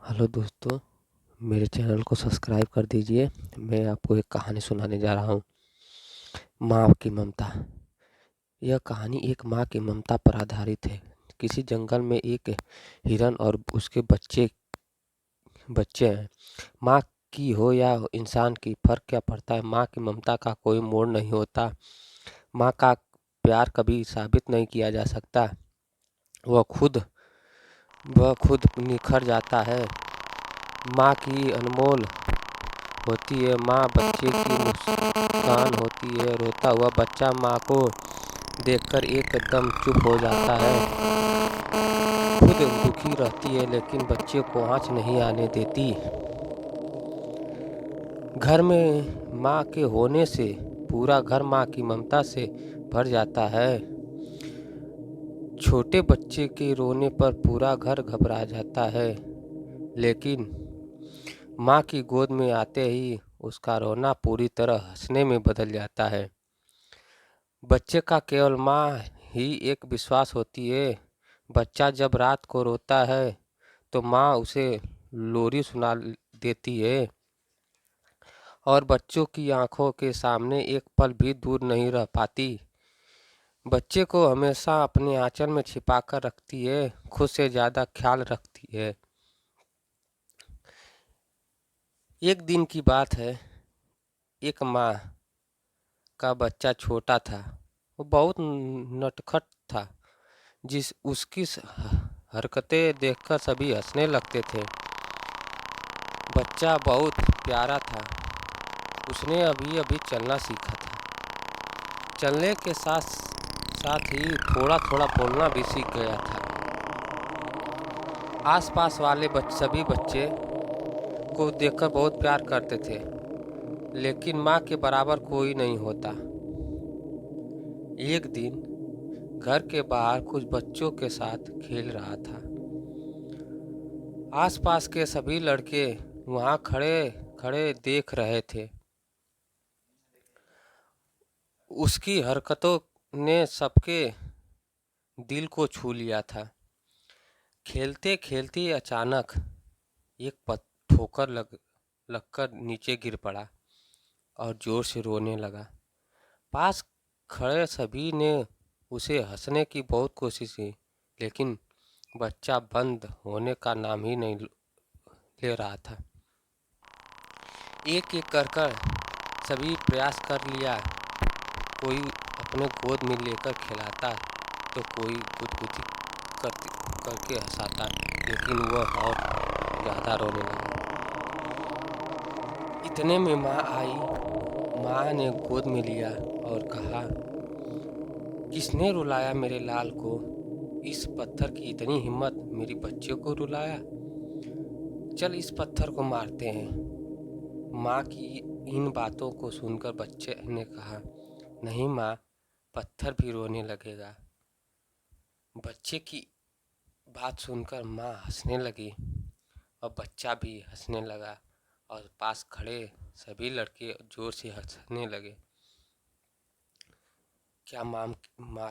Hello दोस्तों, मेरे channel को सब्सक्राइब कर दीजिए। मैं आपको एक कहानी सुनाने जा रहा हूँ। माँ की ममता। यह कहानी एक माँ की ममता पर आधारित है। किसी जंगल में एक हिरन और उसके बच्चे बच्चे हैं। माँ की हो या इंसान की, फर्क क्या पड़ता है। माँ की ममता का कोई मोड़ नहीं होता। माँ का प्यार कभी साबित नहीं किया जा सकता। वह खुद वह खुद निखर जाता है। माँ की अनमोल होती है। माँ बच्चे की मुस्कान होती है। रोता हुआ बच्चा माँ को देखकर एकदम चुप हो जाता है। खुद दुखी रहती है लेकिन बच्चे को आँच नहीं आने देती। घर में माँ के होने से पूरा घर माँ की ममता से भर जाता है। छोटे बच्चे के रोने पर पूरा घर घबरा जाता है, लेकिन माँ की गोद में आते ही उसका रोना पूरी तरह हंसने में बदल जाता है। बच्चे का केवल माँ ही एक विश्वास होती है। बच्चा जब रात को रोता है तो माँ उसे लोरी सुना देती है और बच्चों की आंखों के सामने एक पल भी दूर नहीं रह पाती। बच्चे को हमेशा अपने आंचल में छिपाकर रखती है, खुद से ज़्यादा ख्याल रखती है। एक दिन की बात है। एक माँ का बच्चा छोटा था। वो बहुत नटखट था। जिस उसकी हरकतें देखकर सभी हंसने लगते थे। बच्चा बहुत प्यारा था। उसने अभी अभी चलना सीखा था। चलने के साथ साथ ही थोड़ा थोड़ा बोलना भी सीख गया था। आसपास वाले सभी बच्चे को देखकर बहुत प्यार करते थे, लेकिन माँ के बराबर कोई नहीं होता। एक दिन घर के बाहर कुछ बच्चों के साथ खेल रहा था। आसपास के सभी लड़के वहां खड़े खड़े देख रहे थे। उसकी हरकतों ने सबके दिल को छू लिया था। खेलते खेलते अचानक एक ठोकर लगकर नीचे गिर पड़ा और जोर से रोने लगा। पास खड़े सभी ने उसे हंसने की बहुत कोशिश की, लेकिन बच्चा बंद होने का नाम ही नहीं ले रहा था। एक एक कर सभी प्रयास कर लिया। कोई अपने गोद में लेकर खिलाता तो कोई गुदगुदी करके हंसाता, लेकिन वह और ज़्यादा रोने लगा। इतने में माँ आई। माँ ने गोद में लिया और कहा, किसने रुलाया मेरे लाल को? इस पत्थर की इतनी हिम्मत, मेरी बच्चे को रुलाया। चल इस पत्थर को मारते हैं। माँ की इन बातों को सुनकर बच्चे ने कहा, नहीं माँ, पत्थर भी रोने लगेगा। बच्चे की बात सुनकर माँ हंसने लगी और बच्चा भी हंसने लगा और पास खड़े सभी लड़के जोर से हंसने लगे। क्या माँ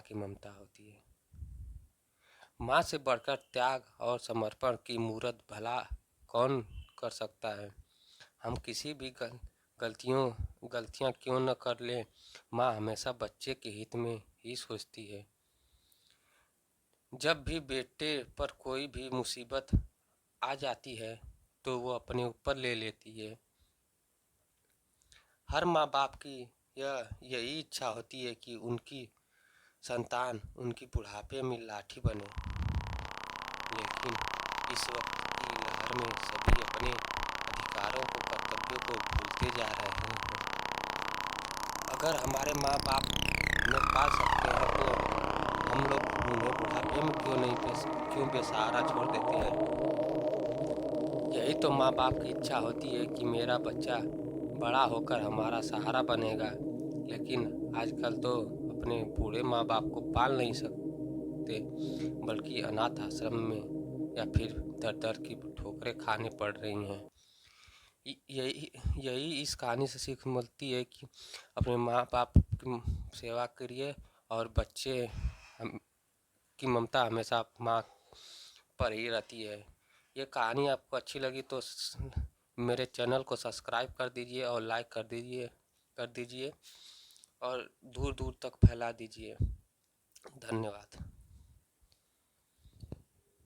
की ममता होती है। माँ से बढ़कर त्याग और समर्पण की मूर्त भला कौन कर सकता है। हम किसी भी गलतियाँ क्यों न कर लें, माँ हमेशा बच्चे के हित में ही सोचती है। जब भी बेटे पर कोई भी मुसीबत आ जाती है तो वो अपने ऊपर ले लेती है। हर माँ बाप की यही इच्छा होती है कि उनकी संतान उनकी बुढ़ापे में लाठी बने, लेकिन इस वक्त की लहर में सभी अपने अधिकारों को, कर्तव्यों को भूलते जा रहे हैं। अगर हमारे माँ बाप हमें पाल सकते हैं तो हम लोग उन्हें बुढ़ापे में क्यों बेसहारा छोड़ देते हैं। यही तो माँ बाप की इच्छा होती है कि मेरा बच्चा बड़ा होकर हमारा सहारा बनेगा, लेकिन आजकल तो अपने बूढ़े माँ बाप को पाल नहीं सकते, बल्कि अनाथ आश्रम में या फिर दर दर की ठोकरें खाने पड़ रही हैं। यही यही इस कहानी से सीख मिलती है कि अपने माँ बाप की सेवा करिए और बच्चे की ममता हमेशा माँ पर ही रहती है। ये कहानी आपको अच्छी लगी तो मेरे चैनल को सब्सक्राइब कर दीजिए और लाइक कर दीजिए और दूर दूर तक फैला दीजिए। धन्यवाद।